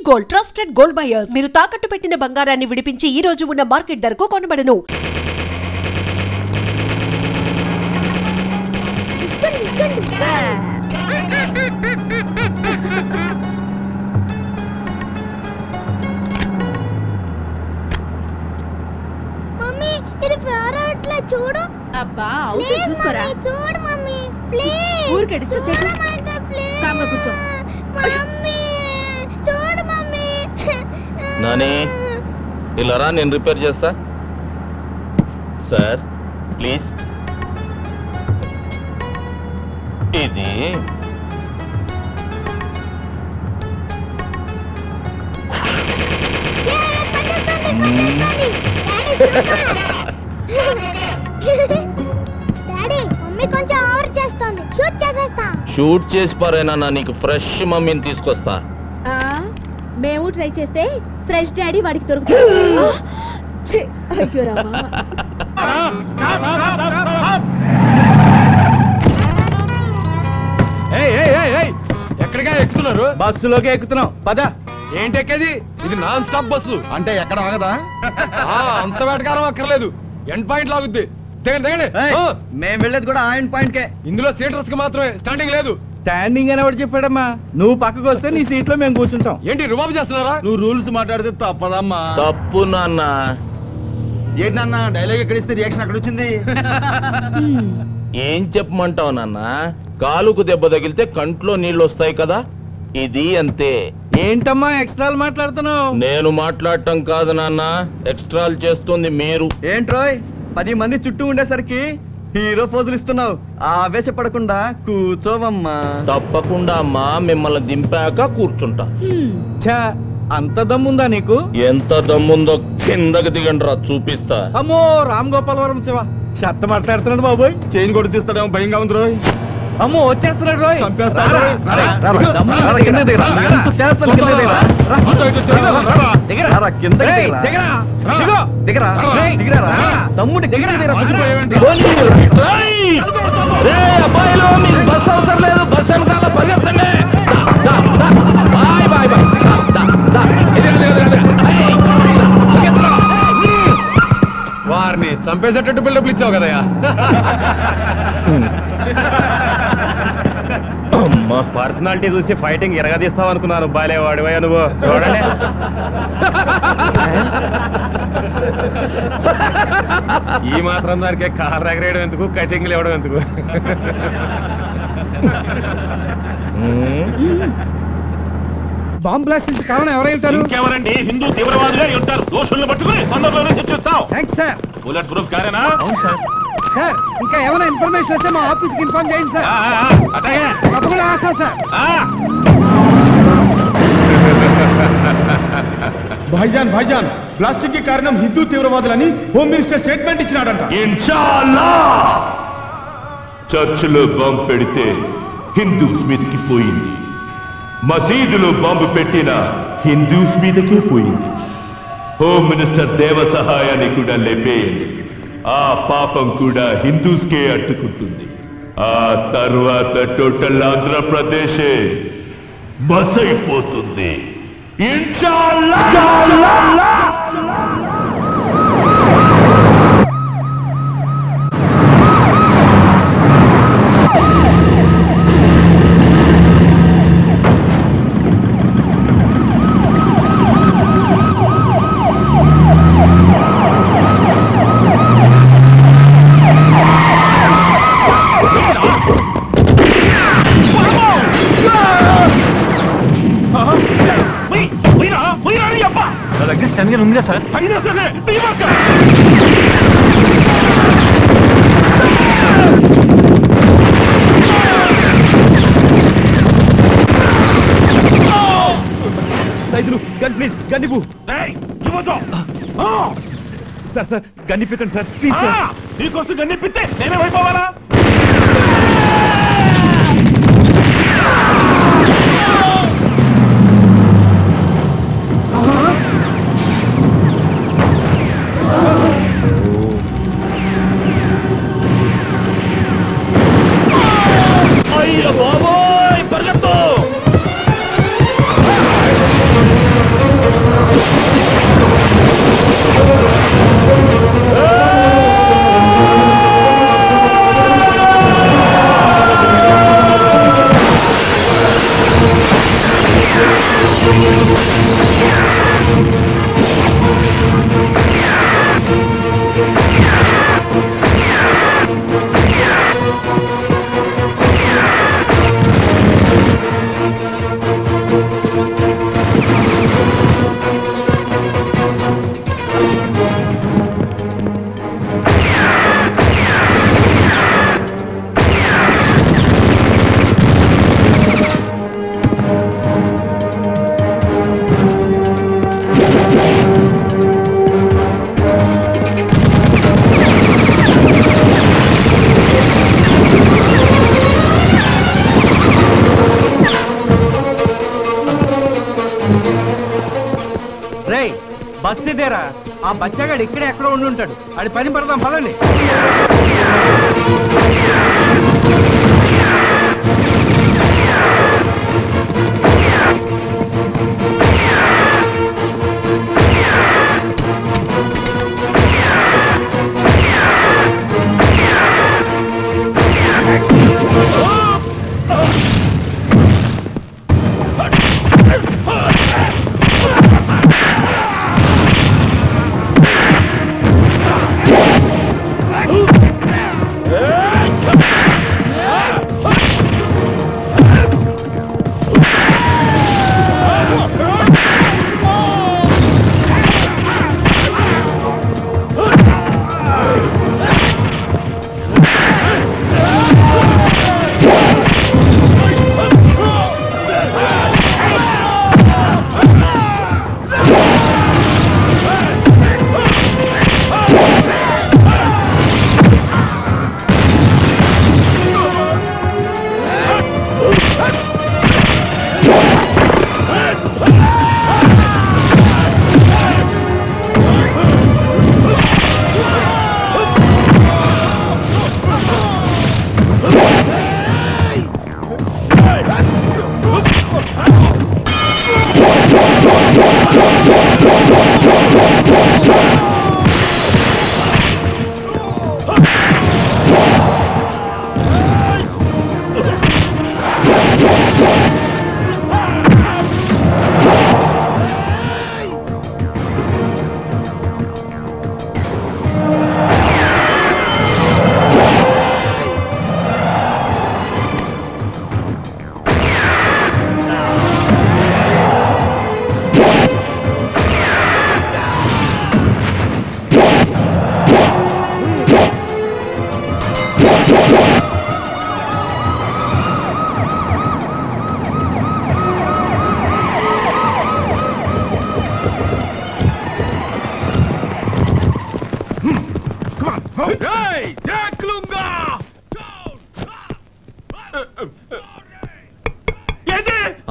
Gold trusted gold buyers. మీరు తాకట్టు పెట్టిన బంగారాన్ని విడిపించి ఈ రోజు ఉన్న మార్కెట్ ధరకు కొనబడను. మమ్మీ ఇది ఫేవరెట్ లా చూడు. అబ్బా అవుతే చూసుకోరా. చూడు మమ్మీ ప్లీజ్. ఊరికెడిస్తే కామ్గా కూర్చో. మమ్మీ చూడు మమ్మీ. నాని ఇలా రా, నేను రిపేర్ చేస్తా. Sir please. ఇది డాడీ మమ్మీ కొంచెం ఓవర్ చేస్తుంది. షూట్ చేసేస్తా. షూట్ చేసి పారేనా, నీకు ఫ్రెష్ మమ్మీని తీసుకొస్తా. మేము ట్రై చేస్తే ఫ్రెష్ డాడీ వాడికి దొరుకుతుంది. ఎక్కడిగా ఎక్కుతున్నారు? బస్సులోకి ఎక్కుతున్నాం. పద. ఏంటి ఎక్కేది? ఇది నాన్ స్టాప్ బస్సు. అంటే ఎక్కడ ఆగదా? అంత వేటకారం అక్కర్లేదు, ఎండ్ పాయింట్ లాగుద్ది. దిగండి దిగండి. మేము వెళ్ళేది కూడా ఆ ఎండ్ పాయింట్ కే. ఇందులో సీటర్స్ కి మాత్రమే, స్టాండింగ్ లేదు. స్టాండింగ్ అని ఎవరు చెప్పాడమ్మా? నువ్వు పక్కకు వస్తే నీ సీట్ లో మేము కూర్చుంటాం. ఏంటి రుబాబు చేస్తున్నారా? నువ్వు రూల్స్ మాట్లాడితే తప్పదమ్మా. తప్పు నాన్న. ఏంటి నాన్న డైలాగ్ ఎక్కడ ఇస్తే రియాక్షన్ అక్కడ వచ్చింది? ఏం చెప్పమంటావు నాన్న? కాలుకు దెబ్బ తగిలితే కంట్లో నీళ్ళు వస్తాయి కదా, ఇది అంతే. ఏంటమ్మా ఎక్స్ట్రాలు మాట్లాడుతున్నావు? నేను మాట్లాడటం కాదు నాన్న, ఎక్స్ట్రాలు చేస్తుంది మీరు. ఏంట్రోయ్ 10 మంది చుట్టూ ఉండేసరికి హీరో పోజులు ఇస్తున్నావు. ఆవేశపడకుండా కూర్చోవమ్మా. తప్పకుండా అమ్మా, మిమ్మల్ని దింపాక కూర్చుంటా. ఛా, అంత దమ్ముందా నీకు? ఎంత దమ్ముందో కిందకి దిగండి రా, చూపిస్తా. అమ్మో రామ్ గోపాలవరం శివ షర్ట్ మాట్లాడుతున్నాడు బాబోయ్. చైన్ కొట్టి తీస్తాడేమో భయంగా ఉంది రోయ్. అమ్మో వచ్చేస్తున్నాడు రోయ్. చంపేస్తాడు. అబ్బాయిలో మీకు బస్ అవసరం లేదు, బస్ వెనకాల పరిగెత్తండి. వారిని చంపేసేటట్టు బిల్డప్లు ఇచ్చావు కదయ్యా. పర్సనాలిటీ చూసి ఫైటింగ్ ఎరగదీస్తావు అనుకున్నాను. బాలేవాడివయ్యా నువ్వు. చూడండి ఈ మాత్రం దానికి కార్ ఎగరేయడం ఎందుకు, కటింగ్లు ఇవ్వడం ఎందుకు? బాంబ్ బ్లాస్ట్ నుంచి కారణం ఎవరైతారు? ఇంకెవరండి? హిందూ తీవ్రవాదులే ఉంటారు. దోషుల్ని పట్టుకుని మనలోనే శిక్షిస్తాం. Thanks sir. బుల్లెట్ ప్రూఫ్ కారేనా? అవును సార్. సార్ ఇంకా ఏమైనా ఇన్ఫర్మేషన్ వస్తే మా ఆఫీస్ కి ఇన్ఫార్మ్ చేయండి సార్. తప్పకుండా రాస్తాం సార్. భాయిజాన్ భాయిజాన్, ప్లాస్టిక్ కి కారణం హిందూ తీవ్రవాదులని హోమ్ మినిస్టర్ స్టేట్మెంట్ ఇచ్చినాడంట. ఇన్షాల్లా. చర్చిలో బాంబు పెడితే హిందూస్ మీదకి పోయింది, మసీదులో బాంబు పెట్టిన హిందూస్ మీదకే పోయింది. హోమ్ మినిస్టర్ దేవ సహాయాన్ని కూడా లేపేయండి, ఆ పాపం కూడా హిందూస్కే అట్టుకుంటుంది. ఆ తర్వాత టోటల్ ఆంధ్రప్రదేశే మసైపోతుంది. ఇన్షాల్లా. స్టాండింగ్ ఉందిగా సార్. అయినా సరే సైదులు గన్ ప్లీజ్, గన్ ఇవ్వు. సార్ సార్ గన్ ఇప్పించండి సార్ ప్లీజ్ సార్. నీకోసం గన్ ఇప్పితే నేనే అయిపోవాలా? అయ్య బాబోయ్ పరిగెత్తు. బస్ ఇదేరా, ఆ బచ్చగాడు ఇక్కడే ఎక్కడో ఉండి ఉంటాడు. అది పని పడదాం పదండి.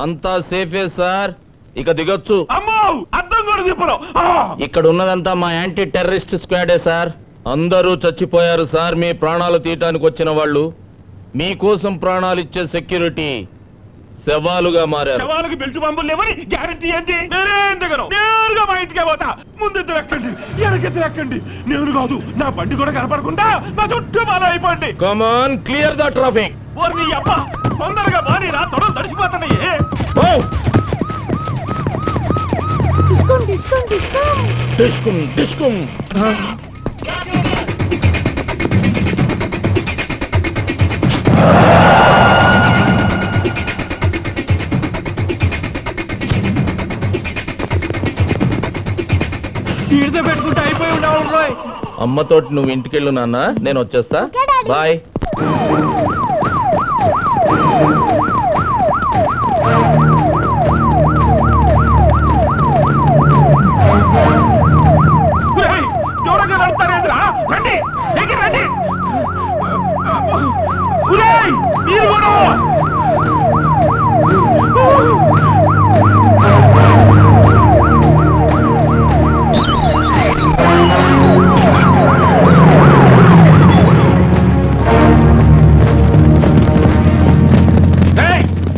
అంతా సేఫే సార్, ఇక దిగొచ్చు. ఇక్కడ ఉన్నదంతా మా యాంటీ టెర్రరిస్ట్ స్క్వాడే సార్. అందరూ చచ్చిపోయారు సార్. మీ ప్రాణాలు తీయటానికి వచ్చిన వాళ్ళు, మీకోసం ప్రాణాలు ఇచ్చే సెక్యూరిటీ శవాలుగా మారారు. శవాలకు బెల్ట్ పంపులు లేవని గ్యారెంటీ ఏంటి? నేనేం దిగను, నేరుగా మా ఇంటికే పోతా. ముందు ఎక్కండి, వెనకెత్తి ఎక్కండి. నేను కాదు, నా బండి కూడా కనపడకుండా నా చుట్టూ బాగా అయిపోండి. Come on, clear the traffic. నీ అబ్బా తొందరగా బాని, నా తొడలు తడిసిపోతున్నాయే. డిస్కుమ్ డిస్కుమ్. పెట్టుకుంటే అయిపోయి ఉండవు. అమ్మతోటి నువ్వు ఇంటికెళ్ళు నాన్న, నేను వచ్చేస్తా. బాయ్. దూరంగా నడుపుతారేంద్రా, రండి దగ్గర రండి. మీరు కూడా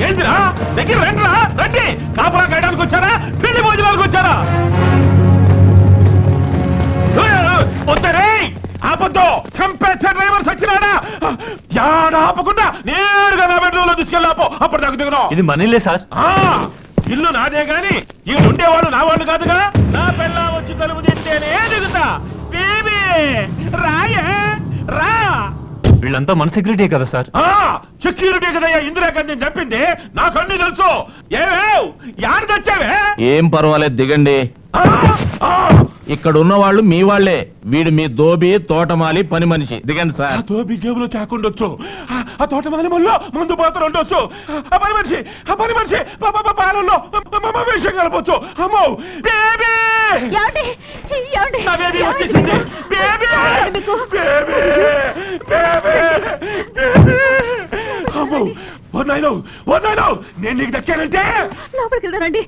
ఏందిరా, దగ్గర రండిరా, రండి. కాపలా కాయడానికి వచ్చారా, పెళ్లి భోజనాలకు వచ్చారా? వద్దరే, ఆపద్దు. చంపేస్తే డ్రైవర్ సచ్చినాడా? యాడ ఆపకుండా నేరుగా నా బెడ్రూమ్ లో తీసుకెళ్ళాపో. అప్పుడు దాకా దిగును. ఇది మనీలే సార్. ఇల్లు నాదే గాని ఈ ఉండేవాళ్ళు నా వాళ్ళు కాదుగా. నా పిల్ల వచ్చి తలుపు తింటేనే దిగుతా. బేబీ రాయే రా. వీళ్ళంతా మన సెక్యూరిటీ కదా సార్? సెక్యూరిటీ కదయ్యా ఇందిరాగాంధీ చెప్పింది. నాకు అన్ని తెలుసు. యారు తెచ్చావే? ఏం పర్వాలేదు, దిగండి. ఇక్కడ ఉన్న వాళ్ళు మీ వాళ్లే. వీడు మీ దోబి, తోటమాలి, పని మనిషి. దిగండి సార్. దోబి జేబులో చాకుండొచ్చు, ఆ తోటమాలి మళ్ళీ మందు పాత్ర ఉండొచ్చు, ఆ పని మనిషి పాలల్లో విషయం కలపొచ్చు. అమ్మో బేబీ నా బేబీ వచ్చేసింది. బేబీ అమ్మో నేను నీకు దక్కానంటే లోపలికి వెళ్దారండి.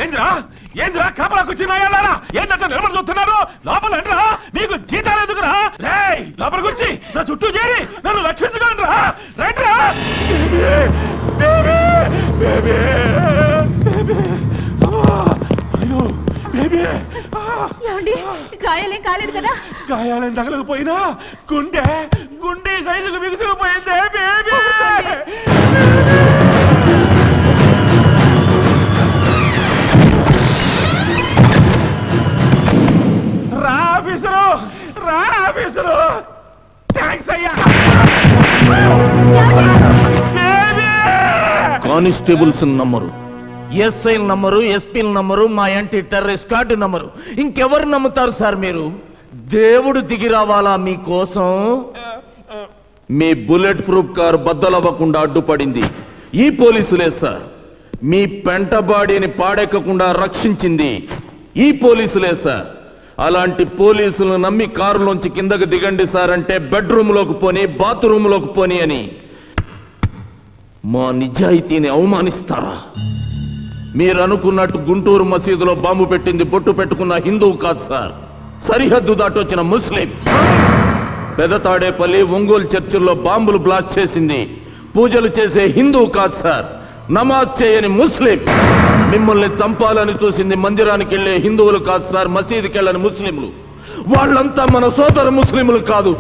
ఏంద్రా కాపలాకు వచ్చినాయారా? ఏంటంటే నిలబడి చూస్తున్నారు? లోపల రా. నీకు జీతాలు ఎందుకురా? రేయ్ లోపలికి వచ్చి నా చుట్టూ చేరి నన్ను రక్షించుకోండి రా. రైట్రా. గాయాలేం కాలేదు కదా? గాయాలేం తగలకపోయినా గుండె సైజుకు బిగుసుకుపోయిందే బేబీ. ఆఫీసరు థ్యాంక్స్ అయ్యా. Constables number, SI number, SP number, మా యాంటీ టెర్రరిస్ట్ స్క్వాడ్ నంబరు. ఇంకెవరు నమ్ముతారు సార్ మీరు? దేవుడు దిగి రావాలా మీకోసం? మీ బుల్లెట్ ప్రూఫ్ కారు బద్దలవ్వకుండా అడ్డుపడింది ఈ పోలీసులే సార్. మీ పెంట బాడీని పాడెక్కకుండా రక్షించింది ఈ పోలీసులే సార్. అలాంటి పోలీసులను నమ్మి కారులోంచి కిందకు దిగండి సార్ అంటే బెడ్రూమ్లోకి పోని, బాత్రూంలోకి పోని అని మా నిజాయితీని అవమానిస్తారా? మీరు అనుకున్నట్టు గుంటూరు మసీదులో బాంబు పెట్టింది బొట్టు పెట్టుకున్న హిందువు కాదు సార్, సరిహద్దు దాటొచ్చిన ముస్లిం. పెదతాడేపల్లి, ఒంగోలు చర్చిల్లో బాంబులు బ్లాస్ట్ చేసింది పూజలు చేసే హిందువు కాదు సార్, నమాజ్ చేయని ముస్లిం. మిమ్మల్ని చంపాలని చూసింది మందిరానికి వెళ్లే హిందువులు కాదు సార్, మసీదుకి వెళ్ళని ముస్లింలు. వాళ్ళంతా మన సోదర ముస్లింలు కాదు,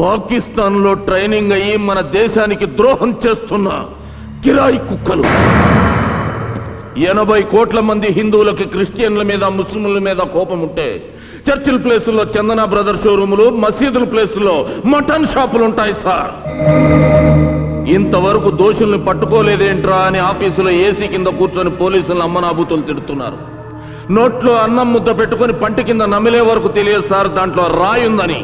పాకిస్తాన్ లో ట్రైనింగ్ అయ్యి మన దేశానికి ద్రోహం చేస్తున్న కిరాయి కుక్కలు. 80 కోట్ల మంది హిందువులకి క్రిస్టియన్ల మీద, ముస్లింల మీద కోపం ఉంటే చర్చిల ప్లేసుల్లో చందన బ్రదర్ షోరూములు, మసీదుల ప్లేసుల్లో మటన్ షాపులు ఉంటాయి సార్. ఇంతవరకు దోషుల్ని పట్టుకోలేదేంట్రా అని ఆఫీసులో ఏసీ కింద కూర్చొని పోలీసులను అమ్మనాబూతులు తిడుతున్నారు. నోట్లో అన్నం ముద్ద పెట్టుకుని పంటి కింద నమిలే వరకు తెలియదు సార్ దాంట్లో రాయుందని.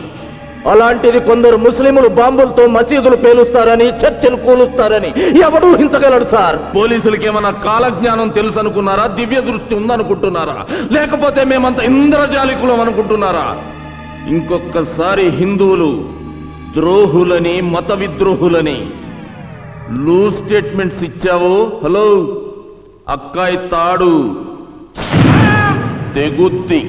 అలాంటిది కొందరు ముస్లింలు బాంబులతో మసీదులు పేలుస్తారని, చర్చలు కూలుస్తారని ఎవడూ హించగలడు సార్. పోలీసులకి ఏమన్నా కాలజ్ఞానం తెలుసు అనుకున్నారా? దివ్య దృష్టి ఉందనుకుంటున్నారా? లేకపోతే మేమంతా ఇంద్రజాలికులం అనుకుంటున్నారా? ఇంకొకసారి హిందువులు ద్రోహులని, మత విద్రోహులని లూజ్ స్టేట్మెంట్స్ ఇచ్చావో, హలో అక్కాయి తాడు తెగుద్ది.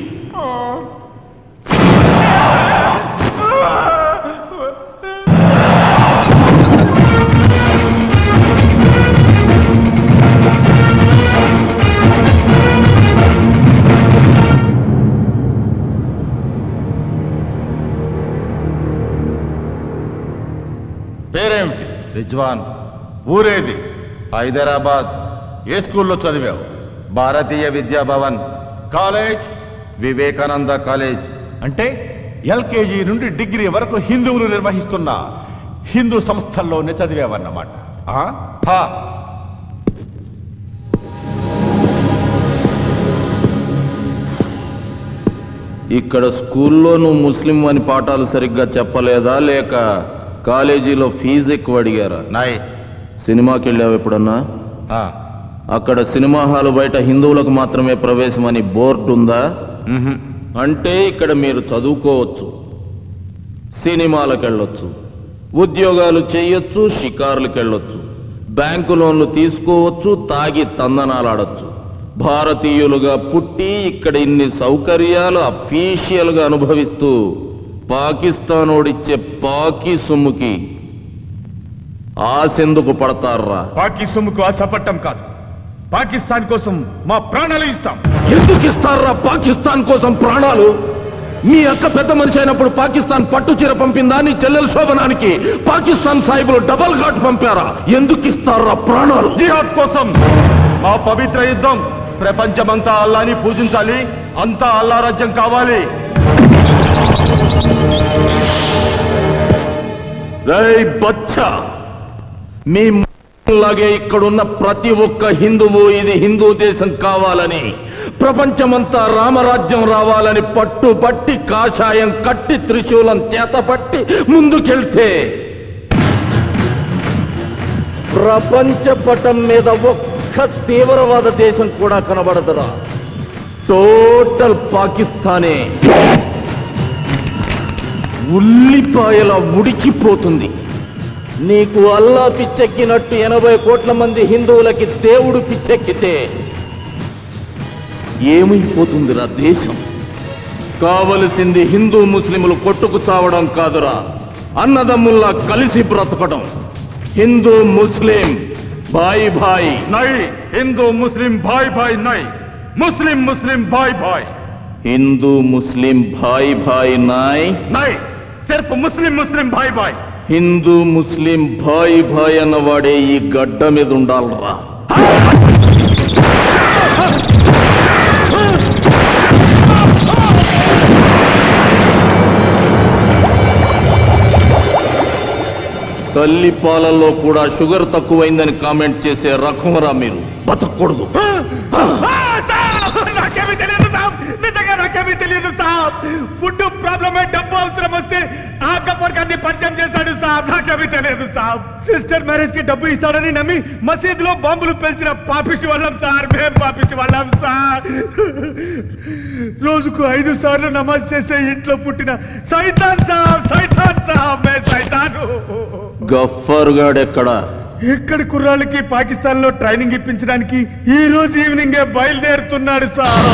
పేరేమిటి? రిజ్వాన్. ఊరేది? హైదరాబాద్. ఏ స్కూల్లో చదివావు? భారతీయ విద్యా భవన్. కాలేజ్? వివేకానంద కాలేజ్. అంటే ఎల్కేజీ నుండి డిగ్రీ వరకు హిందువులు నిర్వహిస్తున్న హిందూ సంస్థల్లోనే చదివావన్నమాట. ఇక్కడ స్కూల్లో నువ్వు ముస్లిం అని పాఠాలు సరిగ్గా చెప్పలేదా, లేక కాలేజీలో ఫీజు ఎక్కువ అడిగారా? నాయ్. సినిమాకి వెళ్ళావు ఎప్పుడన్నా? అక్కడ సినిమా హాలు బయట హిందువులకు మాత్రమే ప్రవేశం అని బోర్డు ఉందా? అంటే ఇక్కడ మీరు చదువుకోవచ్చు, సినిమాలకు వెళ్ళొచ్చు, ఉద్యోగాలు చేయొచ్చు, షికారులకు వెళ్ళొచ్చు, బ్యాంకు లోన్లు తీసుకోవచ్చు, తాగి తందనాలాడొచ్చు. భారతీయులుగా పుట్టి ఇక్కడ ఇన్ని సౌకర్యాలు అఫీషియల్ గా అనుభవిస్తూ పాకిస్తాన్ ఓడిచ్చే పాకి సొమ్ముకి ఆశెందుకు పడతారా? పాకి సొమ్ముకు ఆశపట్టం కాదు, పాకిస్తాన్ కోసం మా ప్రాణాలు ఇస్తాం. ఎందుకు ఇస్తారా పాకిస్తాన్ కోసం ప్రాణాలు? మీ అక్క పెద్ద మనిషి అయినప్పుడు పాకిస్తాన్ పట్టు చీర పంపిందా? నీ చెల్లెల శోభనానికి పాకిస్తాన్ సాహిబులు డబల్ ఘాట్ పంపారా? ఎందుకు ఇస్తారా ప్రాణాలు? జిహాద్ కోసం ఆ పవిత్ర యుద్ధం ప్రపంచమంతా అల్లాని పూజించాలి, అంతా అల్లా రాజ్యం కావాలి. రేయ్ బచ్చా, మీ లాగే ఇక్కడున్న ప్రతి ఒక్క హిందువు ఇది హిందూ దేశం కావాలని, ప్రపంచమంతా రామరాజ్యం రావాలని పట్టుబట్టి కాషాయం కట్టి త్రిశూలం చేతపట్టి ముందుకెళ్తే ప్రపంచ పటం మీద ఒక్క తీవ్రవాద దేశం కూడా కనబడదురా. టోటల్ పాకిస్తానే ఉల్లిపాయల ఉడికిపోతుంది. నీకు అల్లా పిచ్చెక్కినట్టు 80 కోట్ల మంది హిందువులకి దేవుడు పిచ్చెక్కితే ఏమైపోతుందిరా దేశం? కావలసింది హిందూ ముస్లింలు కొట్టుకు చావడం కాదురా, అన్నదమ్ముల్లా కలిసి బ్రతకడం. హిందూ ముస్లిం భాయ్ భాయ్ నై, హిందూ ముస్లిం భాయ్ భాయ్ నై, ముస్లిం ముస్లిం భాయ్ భాయ్. హిందూ ముస్లిం భాయ్ భాయ్ నాయ్ నై, సిర్ఫ్ ముస్లిం ముస్లిం భాయ్ భాయ్. హిందూ ముస్లిం భాయ్ భాయ్ అన్నవాడే ఈ గడ్డ మీద ఉండాలరా. తల్లి పాలల్లో కూడా షుగర్ తక్కువైందని కామెంట్ చేసే రకంరా మీరు. బతకూడదు. నాకేమీ తెలియదు సాబ్, నిజంగా నాకేమీ తెలియదు సాబ్. ఫుడ్ ప్రాబ్లమే, డబ్బు అవసరం వస్తే ఆ గబ్బర్ గారిని పరిచయం చేశాడు సాబ్. నాకేమీ తెలియదు సాబ్. సిస్టర్ మ్యారేజ్ కి డబ్బు ఇస్తాడని నమ్మి మసీదులో బాంబులు పేల్చిన పాపిష్టి వాళ్ళం సార్. మేం పాపిష్టి వాళ్ళం సార్. రోజుకు 5 సార్లు నమాజ్ చేసే ఇంట్లో పుట్టిన సైతాన్ సాబ్, సైతాన్ సాబ్, మే సైతాను. గఫ్ఫర్ గాడెక్కడా? ఇక్కడి కుర్రాళ్ళకి పాకిస్తాన్ లో ట్రైనింగ్ ఇప్పించడానికి ఈ రోజు ఈవినింగే బయలుదేరుతున్నాడు సార్.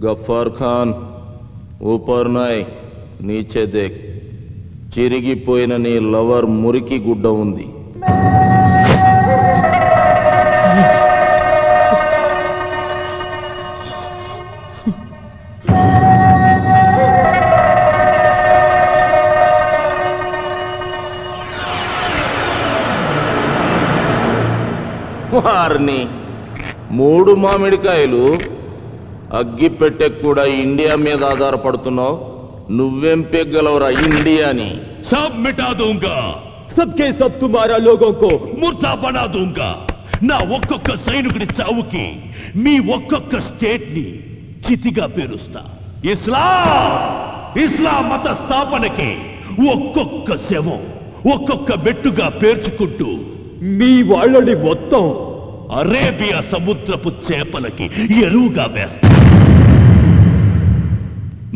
గఫార్ ఖాన్ ఊపర్ నాయ్ నీచే దేక్. చిరిగిపోయిన నీ లవర్ మురికి గుడ్డ ఉంది. వారిని 3 మామిడికాయలు అగ్గి పెట్టే కూడా ఇండియా మీద ఆధారపడుతున్నావు. నువ్వేం పెగ్గలవరా ఇండియాని? सब मिटा दूंगा, सबके सब तुम्हारा लोगों को मुर्दा बना दूंगा. నా ఒక్కొక్క సైనికుడి చావుకి మీ ఒక్కొక్క స్టేట్ ని చితిగా పేరుస్తా. ఇస్లాం మత స్థాపనకి ఒక్కొక్క శవం ఒక్కొక్క మెట్టుగా పేర్చుకుంటూ మీ వాళ్ళని మొత్తం అరేబియా సముద్రపు చేపలకి ఎరువుగా వేస్తా.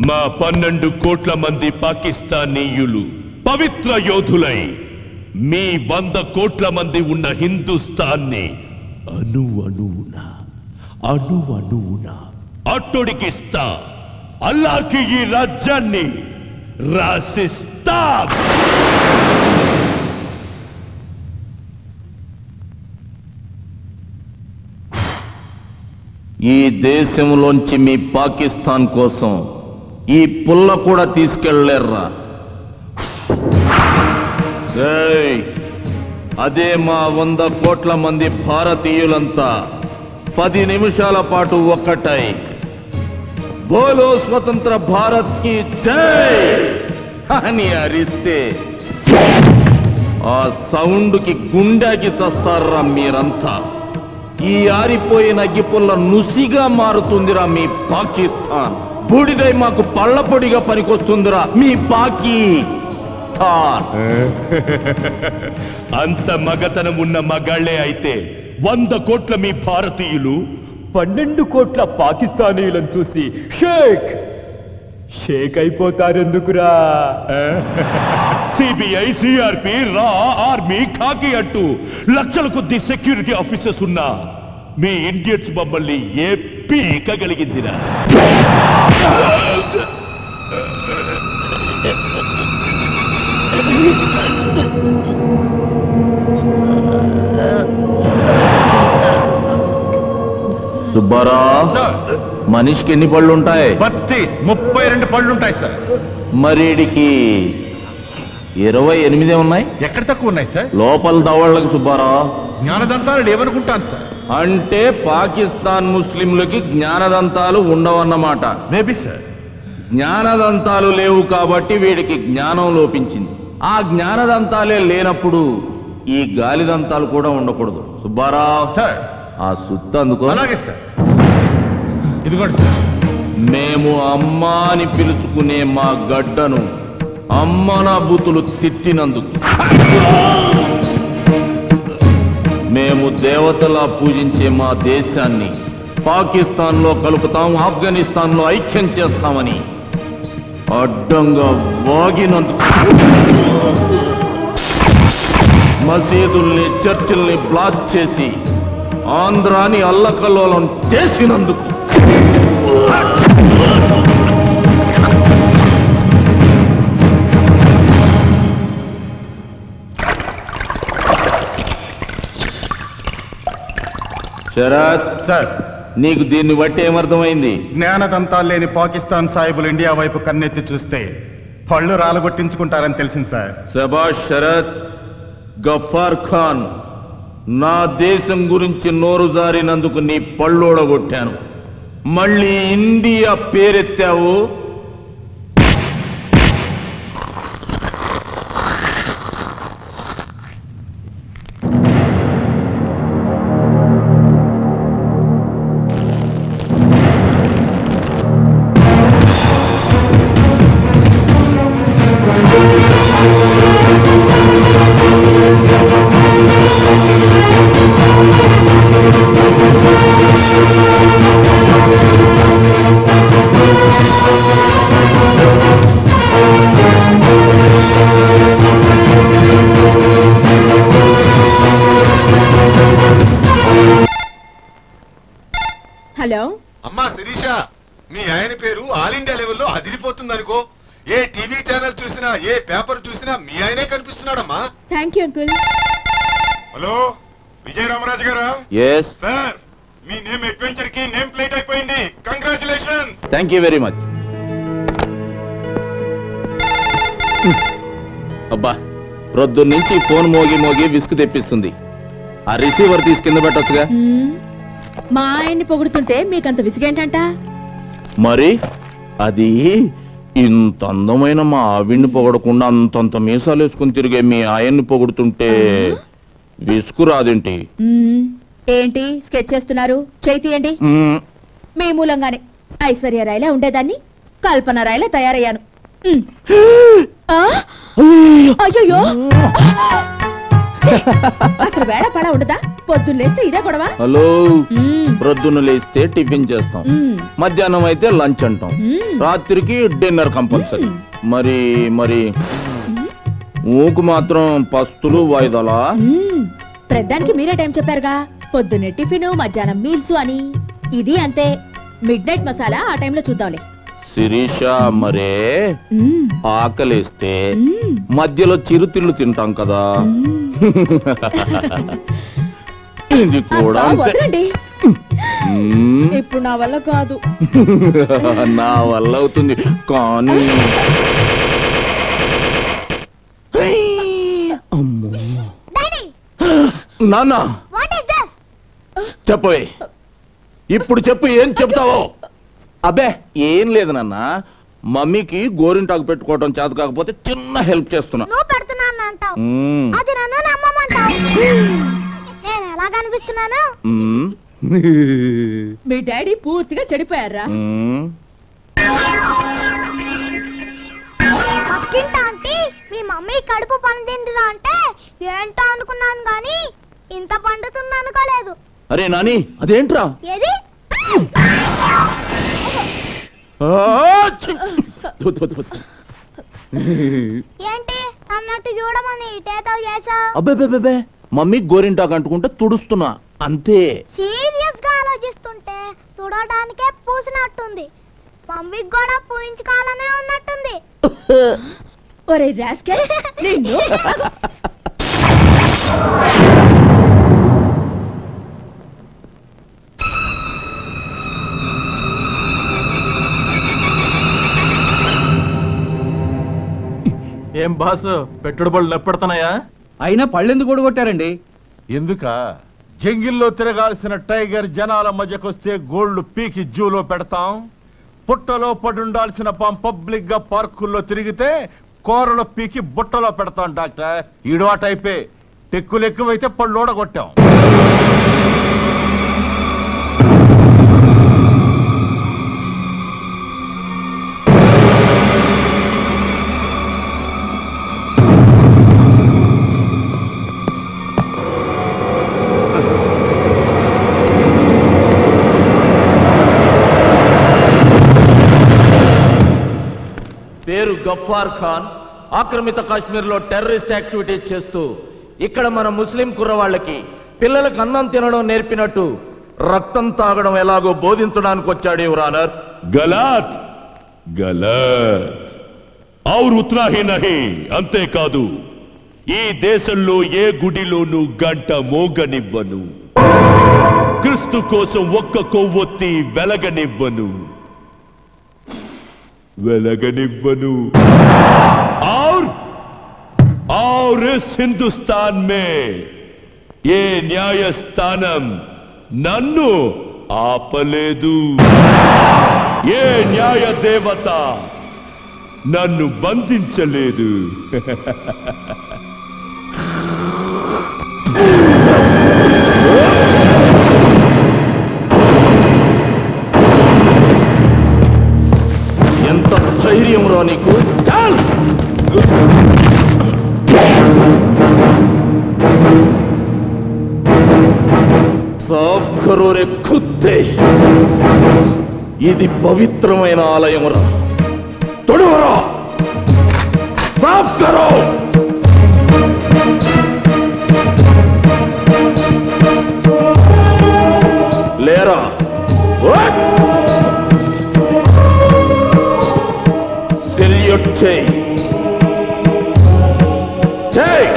మా 12 కోట్ల మంది పాకిస్తానీయులు పవిత్ర యోధులై మీ 100 కోట్ల మంది ఉన్న హిందుస్థాన్ని అణువణువున అట్టొడికిస్తా. అల్లాహ్కి ఈ రాజ్యాన్ని రాసిస్తా. ఈ దేశంలోంచి మీ పాకిస్తాన్ కోసం ఈ పుల్ల కూడా తీసుకెళ్లేర్రా. అదే మా 100 కోట్ల మంది భారతీయులంతా 10 నిమిషాల పాటు ఒక్కటై బోలో స్వతంత్ర భారత్ కి జై అని అరిస్తే ఆ సౌండ్ కి గుండెకి చస్తారా మీరంతా. ఈ ఆరిపోయిన అగ్గిపుల్ల నుసిగా మారుతుందిరా మీ పాకిస్తాన్. బూడిదై మాకు పళ్ళపొడిగా పనికొస్తుందిరా మీ పాకిస్తాన్. అంత మగతనం ఉన్న మగాళ్లే అయితే 100 కోట్ల మీ భారతీయులు 12 కోట్ల పాకిస్తానీయులను చూసి షేక్ అయిపోతారెందుకురా? సిబిఐ, సిఆర్పి, రా, ఆర్మీ, ఖాకీ అంటూ లక్షల కొద్ది సెక్యూరిటీ ఆఫీసర్స్ ఉన్నా మీ ఇండియన్స్ మమ్మల్ని ఏ పీకగలిగిందిరా? సుబ్బారా, మనిషికి ఎన్ని పళ్ళు ఉంటాయి? 32 పళ్ళు ఉంటాయి సార్. మరీడికి 28 ఉన్నాయి. ఎక్కడ తక్కువ ఉన్నాయి సార్? లోపల దవళ్ళకి సుబ్బారా జ్ఞానదంతాలు లేవనుకుంటాను సార్. అంటే పాకిస్తాన్ ముస్లింలకి జ్ఞానదంతాలు ఉండవన్నమాట. Maybe sir. జ్ఞానదంతాలు లేవు కాబట్టి వీడికి జ్ఞానం లోపించింది. ఆ జ్ఞానదంతాలే లేనప్పుడు ఈ గాలిదంతాలు కూడా ఉండకూడదు. సుబ్బారా సార్, ఆ సుత్త అందుకో. అలాగే సార్. ఇదిగోండి సార్. మేము అమ్మ అని పిలుచుకునే మా గడ్డను అమ్మనా బూతులు తిట్టినందుకు, మేము దేవతలా పూజించే మా దేశాన్ని పాకిస్తాన్లో కలుపుతాం, ఆఫ్ఘనిస్తాన్లో ఐక్యం చేస్తామని అడ్డంగా వాగినందుకు, మసీదుల్ని చర్చిల్ని బ్లాస్ట్ చేసి ఆంధ్రాని అల్లకల్లోలం చేసినందుకు, శరత్ సార్, నీకు దీన్ని బట్టి ఏమర్థమైంది? జ్ఞానదంతాలు లేని పాకిస్తాన్ సాహిబులు ఇండియా వైపు కన్నెత్తి చూస్తే పళ్ళు రాలగొట్టించుకుంటారని తెలిసింది సార్. శబాష్ శరత్. గఫార్ ఖాన్, నా దేశం గురించి నోరు జారినందుకు నీ పళ్ళోడగొట్టాను. మళ్ళీ ఇండియా పేరెత్తావు, హలో అమ్మా శిరీష, మీ ఆయన పేరు ఆల్ ఇండియా లెవెల్లో అదిరిపోతుంది అనుకో. ఏ టీవీ ఛానల్ చూసినా, ఏ పేపర్ చూసినా మీ ఆయనే కనిపిస్తున్నాడమ్మా. Thank you uncle. Hello, Vijaya Ramaraju గారా? సార్, మీ నేమ్ అడ్వెంచర్ కి నేమ్ ప్లేట్ అయిపోయింది. Congratulations. Thank you very much. అబ్బా, ప్రొద్దున్నుంచి ఫోన్ మోగి మోగి విసుగు తెప్పిస్తుంది. ఆ రిసీవర్ తీసి కింద పెట్టొచ్చుగా. మా ఆయన్ని పొగుడుతుంటే మీకంత విసిగేంటంట? మరి అది ఇంత అందమైన మా ఆవిడ్ని పొగడకుండా అంతంత మీసాలు వేసుకుని తిరిగే మీ ఆయన్ని పొగుడుతుంటే విసుగు రాదేంటి? ఏంటి స్కెచ్ చేస్తున్నారు? చేయి తీయండి. మీ మూలంగానే ఐశ్వర్య రాయలా ఉండేదాన్ని కల్పన రాయలా తయారయ్యాను. అయ్యో, అసలు వేళ పడ ఉండదా? పొద్దున్న లేస్తే ఇదే గొడవ. హలో, ప్రొద్దున లేస్తే టిఫిన్ చేస్తాం, మధ్యాహ్నం అయితే లంచ్ అంటాం, రాత్రికి డిన్నర్ కంపల్సరీ. మరి మరి ఊకు మాత్రం పస్తులు వాయిదాలా? ప్రధానికి మీరే టైం చెప్పారుగా, పొద్దున్నే టిఫిన్, మధ్యాహ్నం మీల్స్ అని. ఇది అంతే. మిడ్ నైట్ మసాలా ఆ టైంలో చూద్దాంలే. శిరీష, మరే ఆకలేస్తే మధ్యలో చిరుతిళ్ళు తింటాం కదా, ఇది కూడా ఇప్పుడు నా వల్ల కాదు. నా వల్ల అవుతుంది కానీ నాన్న చెప్పవే, ఇప్పుడు చెప్పు, ఏం చెప్తావో? అబ్బే ఏం లేదు నాన్న, మమ్మీకి గోరింటాకు పెట్టుకోవడం చేత కాకపోతే చిన్న హెల్ప్ చేస్తున్నా. అది నన్ను నమ్మమంటావు? నేను ఎలా కనిపిస్తున్నాను? మీ డాడీ పూర్తిగా చెడిపోయారా? పక్కింటి మీ మమ్మీ కడుపు పండిందిరా అంటే ఏంటో అనుకున్నాను గాని ఇంత పండుతుంది అనుకోలేదు. అరే నాని, అదేంట్రా? ఏది? ఏంటి అన్నట్టు చూడమని ఇటేతో చేసావు? అబ్బే, మమ్మీ గోరింటాకు అంటుకుంటే తుడుస్తున్నా అంతే. సీరియస్ గా ఆలోచిస్తుంటే తుడడానికే పూసినట్టుంది. మమ్మీకి కూడా పూయించుకోవాలనే ఉన్నట్టుంది. ఒరే రాస్కెల్, నిన్ను ఏం బాసు, పెట్టుడు బళ్ళు ఎప్పుడుతున్నాయా? అయినా పళ్ళెందుకు కూడా కొట్టారండి? ఎందుక? జంగిల్లో తిరగాల్సిన టైగర్ జనాల మధ్యకొస్తే గోల్డ్ పీకి జూలో పెడతాం. పుట్టలో పడుండాల్సిన పాం పబ్లిక్ గా పార్కుల్లో తిరిగితే కూరలో పీకి బుట్టలో పెడతాం డాక్టర్. ఈడు ఆ టైపే. టెక్కులు ఎక్కువైతే పళ్ళోడ కొట్టాం. పేరు గఫార్ ఖాన్. ఆక్రమిత కాశ్మీర్లో టెర్రరిస్ట్ యాక్టివిటీస్ చేస్తూ ఇక్కడ మన ముస్లిం కుర్రవాళ్ళకి పిల్లలకు అన్నం తినడం నేర్పినట్టు రక్తం తాగడం ఎలాగో బోధించడానికి వచ్చాడు యువర్ ఆనర్. గలత్ గలత్ ఔర్ ఉత్నా హీ నహీ. అంతేకాదు, ఈ దేశంలో ఏ గుడిలోనూ గంట మోగనివ్వను, క్రీస్తు కోసం ఒక్క కొవ్వొత్తి వెలగనివ్వను. और इस हिंदुस्तान में ये न्यायस्थानम नन्नु आपलेदु. ये न्याय देवता नन्नु बंधिंचलेदु. ఎంత ధైర్యం రా నీకు? చాల్ సాఫ్ కరో రే ఖుద్దే. ఇది పవిత్రమైన ఆలయం రా, తొడవరా, సాఫ్ కరో. లేరా? చేయి చేయి.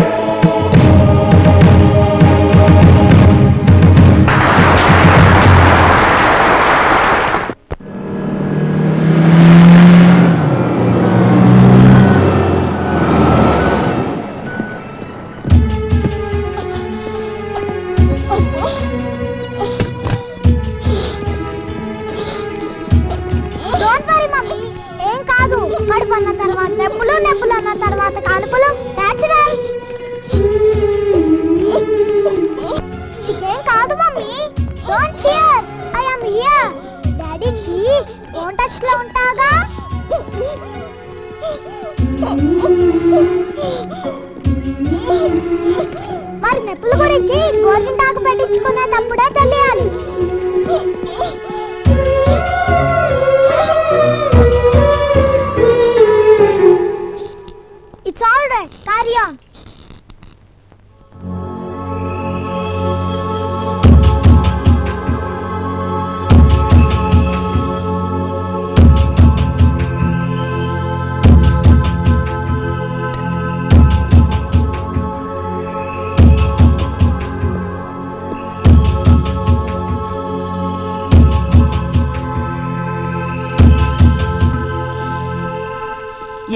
నొప్పులు అన్న తర్వాత కానుపులు నేచురల్. ఇకేం కాదు mummy. Don't fear, I am here. డాడీకి ఫోన్ టచ్ లో ఉంటాగా. మరి నొప్పుల గురించి గోరింటాకు పెట్టించుకునేటప్పుడే తెలియాలి. It's all right. Carry on.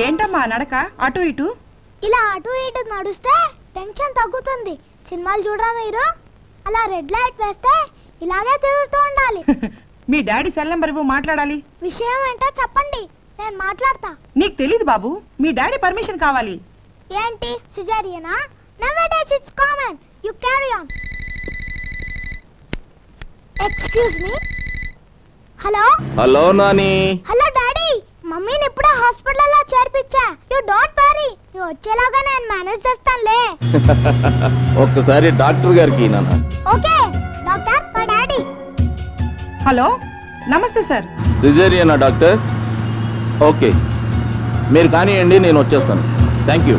ఏంటమ్మా నడక అటు ఇటు? ఇలా అటు ఇటు నడుస్తే టెన్షన్ తగ్గుతుంది. సినిమాలు చూడరా మీరు? అలా రెడ్ లైట్ వేస్తే ఇలాగే తిరుగుతూ ఉండాలి. మీ డాడీ సెల్ నంబర్ ఇవ్వు, మాట్లాడాలి. విషయం ఏంటో చెప్పండి, నేను మాట్లాడతా. నీకు తెలీదు బాబు, మీ డాడీ పర్మిషన్ కావాలి. ఏంటి సిజేరియనా? Nowadays it's common. You carry on. Excuse me. Hello hello Nani. Hello daddy, మమ్మీని ఇప్పుడే హాస్పిటల్లో చేర్పించా. యు డోంట్ వరీ, నువ్వు వచ్చేలాగా నేను మేనేజ్ చేస్తానులే. ఒక్కసారి డాక్టర్ గారికి నాన్న. ఓకే డాక్టర్, మా డాడీ. హలో నమస్తే సార్. సిజేరియనా డాక్టర్? ఓకే మీరు కానివ్వండి, నేను వచ్చేస్తాను. Thank you.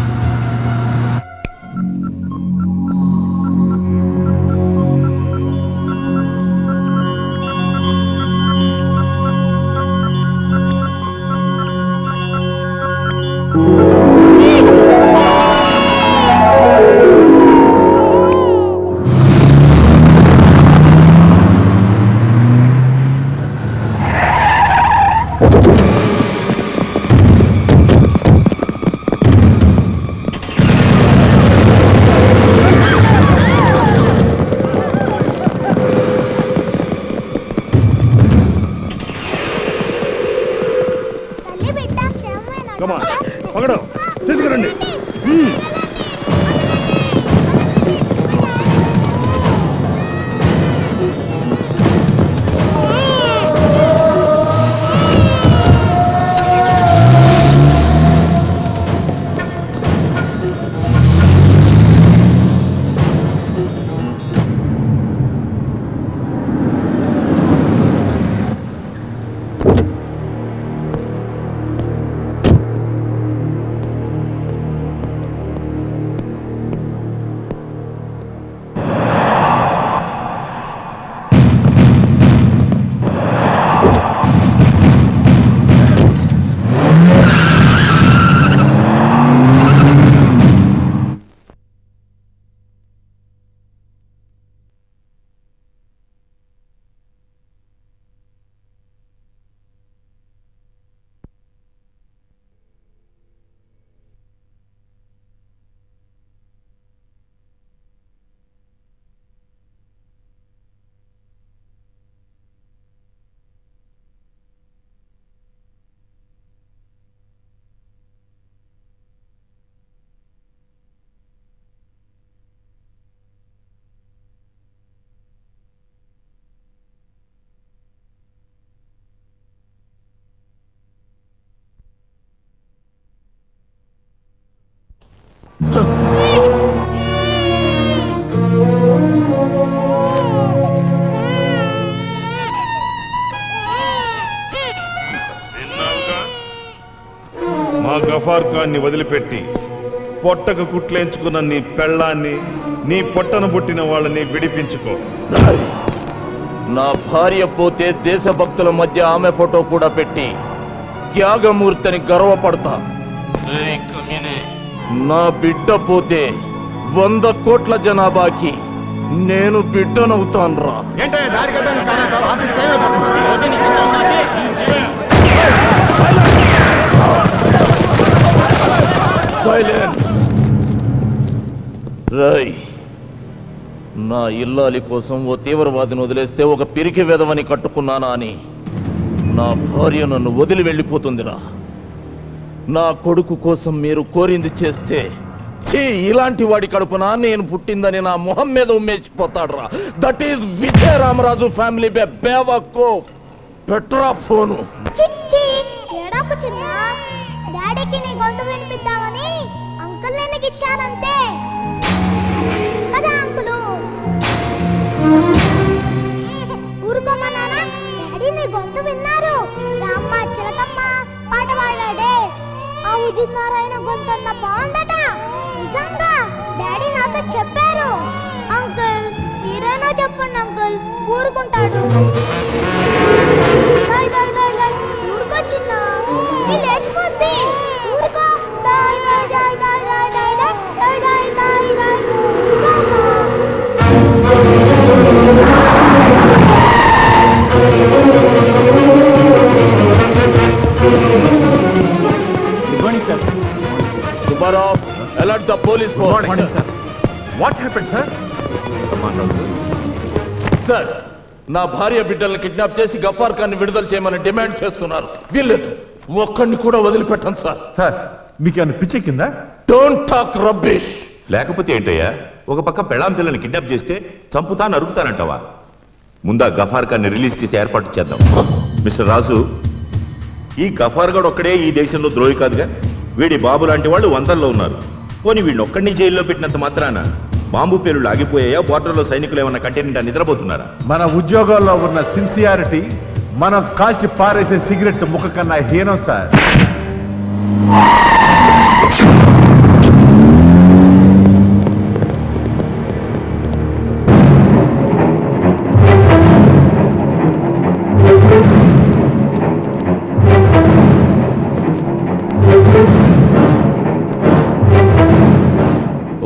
తీసుకురండి. మా గఫార్ ఖాన్ ని వదిలిపెట్టి పొట్టకు కుట్లేంచుకున్న నీ పెళ్ళాన్ని, నీ పొట్టను పుట్టిన వాళ్ళని విడిపించుకో. నా భార్య పోతే దేశభక్తుల మధ్య ఆమె ఫోటో కూడా పెట్టి త్యాగమూర్తిని గర్వపడతా. నా బిడ్డ పోతే 100 కోట్ల జనాభాకి నేను బిడ్డనవుతాన్రా. సైలెన్స్. రై, నా ఇల్లాలి కోసం ఓ తీవ్రవాదిని వదిలేస్తే ఒక పిరికి వెధవని కట్టుకున్నానా అని నా భార్య నన్ను వదిలి వెళ్ళిపోతుందిరా. నా కొడుకు కోసం మీరు కోరింది చేస్తే ఇలాంటి వాడి కడుపున నేను పుట్టిందని నా మొహం మీద ఉమ్మేసిపోతాడురా. That is Vijaya Ramaraju family బేవకో. పెట్రా ఫోను. డాడీకి నీ గొంతు వినిపిద్దామని అంకుల్ నేను ఇచ్చానంతే కదా అంకులు. ఊరుకోమన్నానా? డాడీ నీ గొంతు విన్నారు. రామ్మ చిలకమ్మ పాట పాడాడే. ఆ ఉదిత్ నారాయణ గొంతు అన్న బాగుందట. నిజంగా డాడీ నాతో చెప్పారు. అంకుల్ మీరేనా చెప్పండి అంకుల్, ఊరుకుంటాడు. ఊరుకో చిన్న, మీ లేచిపోద్ది. ఊరుకో. Subbarao, alert the police force. Good morning, sir. What happened, sir? Sir, నా భార్య బిడ్డల్ని కిడ్నాప్ చేసి గఫార్ ఖాన్ విడుదల చేయమని డిమాండ్ చేస్తున్నారు. వీల్లేదు, ఒక్కడిని కూడా వదిలిపెట్టండి సార్. సార్ మీకేమైనా పిచ్చెక్కిందా? Don't talk rubbish. లేకపోతే ఏంటయ్యా, ఒక పక్క పెళ్ళాం పిల్లల్ని కిడ్నాప్ చేస్తే చంపుతా నరుకుతానంటావా? ముందా గఫార్ ఖాన్ని రిలీజ్ చేసి ఏర్పాటు చేద్దాం. మిస్టర్ రాజు, ఈ గఫార్ గడ్ ఒక్కడే ఈ దేశంలో ద్రోహి కాదుగా. వీడి బాబు లాంటి వాళ్ళు 100లో ఉన్నారు. పోనీ వీడిని ఒక్కడిని జైల్లో పెట్టినంత మాత్రాన బాంబు పేలుళ్ళు ఆగిపోయాయా? బోర్డర్లో సైనికులు ఏమన్నా కంటైనెంట్ నిద్రపోతున్నారా? మన ఉద్యోగాల్లో ఉన్న సిన్సియారిటీ మనం కాల్చి పారేసే సిగరెట్ ముక్క కన్నా హీనం sir.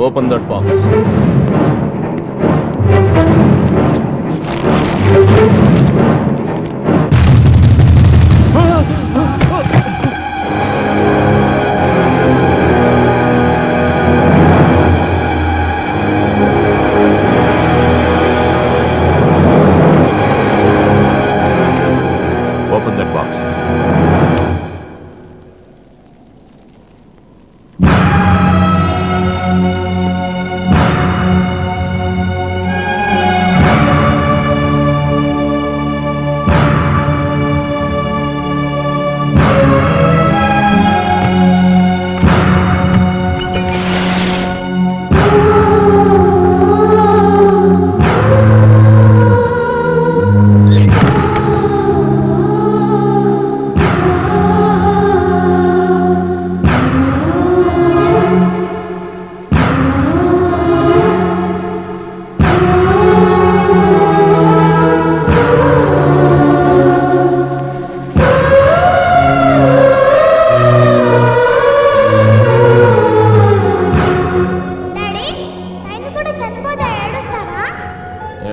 Open that box. Open that box.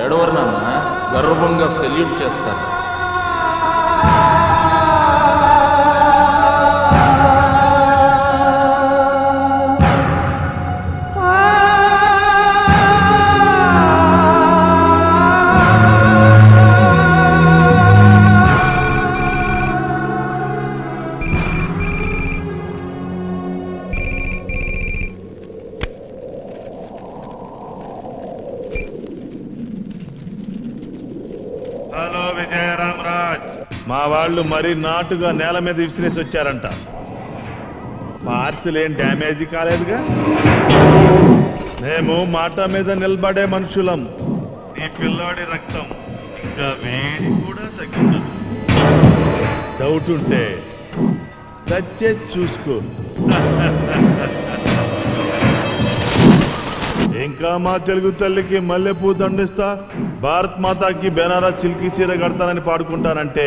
ఏడవరు నాన్న, గర్వంగా సెల్యూట్ చేస్తారు. హలో విజయ రామరాజ్, మా వాళ్ళు మరీ నాటుగా నేల మీద విసిరేసి వచ్చారంట. పార్సిల్ ఏం డ్యామేజ్ కాలేదుగా? మేము మాట మీద నిలబడే మనుషులం. నీ పిల్లాడి రక్తం ఇంకా వేడి కూడా తగ్గించదు. డౌట్ ఉంటే టచ్ చేసి చూసుకో. ఇంకా మా తెలుగు తల్లికి మల్లెపూ దండిస్తా, భారత్ మాతాకి బెనారస్ సిల్కీ చీర కడతానని పాడుకుంటానంటే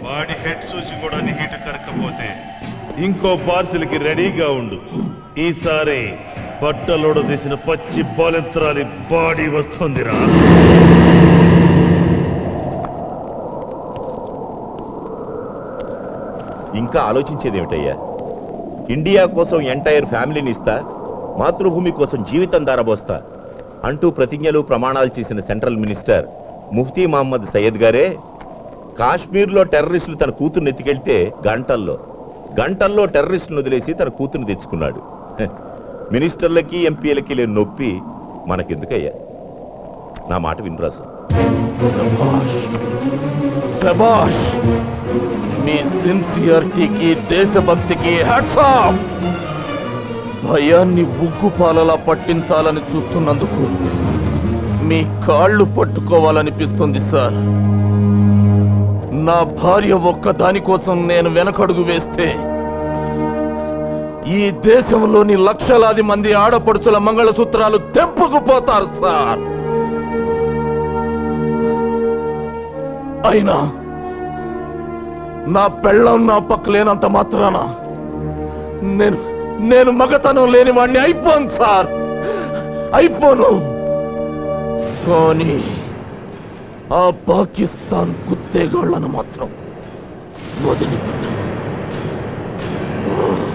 వాడి హెడ్ సూచి కూడా నీ హీటు కరకపోతే ఇంకో పార్సిల్కి రెడీగా ఉండు. ఈసారి బట్టలోడు తీసిన పచ్చి బాలెత్రాలి బాడీ వస్తుందిరా. ఇంకా ఆలోచించేదేమిటయ్యా? ఇండియా కోసం ఎంటైర్ ఫ్యామిలీని ఇస్తా, మాతృభూమి కోసం జీవితం దారబోస్తా అంటూ ప్రతిజ్ఞలు ప్రమాణాలు చేసిన సెంట్రల్ మినిస్టర్ ముఫ్తీ మహమ్మద్ సయ్యద్ గారే కాశ్మీర్లో టెర్రరిస్టులు తన కూతుర్ని ఎత్తుకెళ్తే గంటల్లో టెర్రరిస్టులను వదిలేసి తన కూతుర్ని తెచ్చుకున్నాడు. మినిస్టర్లకి ఎంపీలకి లేని నొప్పి మనకెందుకయ్యా? నా మాట వినరాసు. శభాష్, మీ సిన్సియారిటీకి దేశభక్తికి హ్యాట్స్ ఆఫ్. భయాన్ని ఉగ్గుపాలలా పట్టించాలని చూస్తున్నందుకు మీ కాళ్ళు పట్టుకోవాలనిపిస్తుంది సార్. నా భార్య ఒక్కదాని కోసం నేను వెనకడుగు వేస్తే ఈ దేశంలోని లక్షలాది మంది ఆడపడుచుల మంగళసూత్రాలు తెంపుకుపోతారు సార్. అయినా నా పెళ్ళం నా పక్క లేనంత మాత్రాన నేను మగతనం లేని వాడిని అయిపోను సార్, అయిపోను. కానీ ఆ పాకిస్తాన్ కుత్తేగాళ్లను మాత్రం వదిలిపెట్టాను.